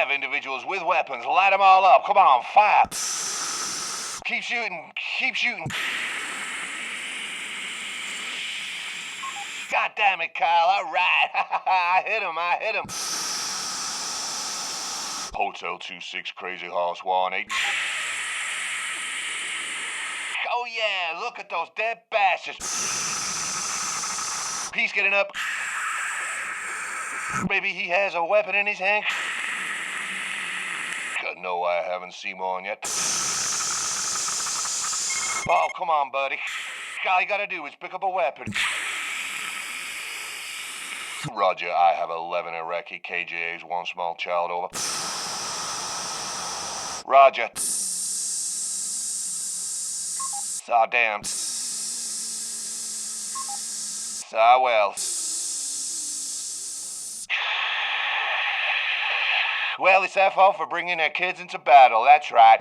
5 individuals with weapons. Light them all up. Come on, fire. Keep shooting. Keep shooting. God damn it, Kyle. All right. I hit him. Hotel 26, Crazy Horse 18. Oh, yeah. Look at those dead bastards. He's getting up. Maybe he has a weapon in his hand. God, no, I haven't seen one yet. Oh, come on, buddy. All you gotta do is pick up a weapon. Roger, I have 11 Iraqi KJAs, 1 small child, over. Roger. Ah, damn. Ah, well. Well, it's their fault for bringing their kids into battle, that's right.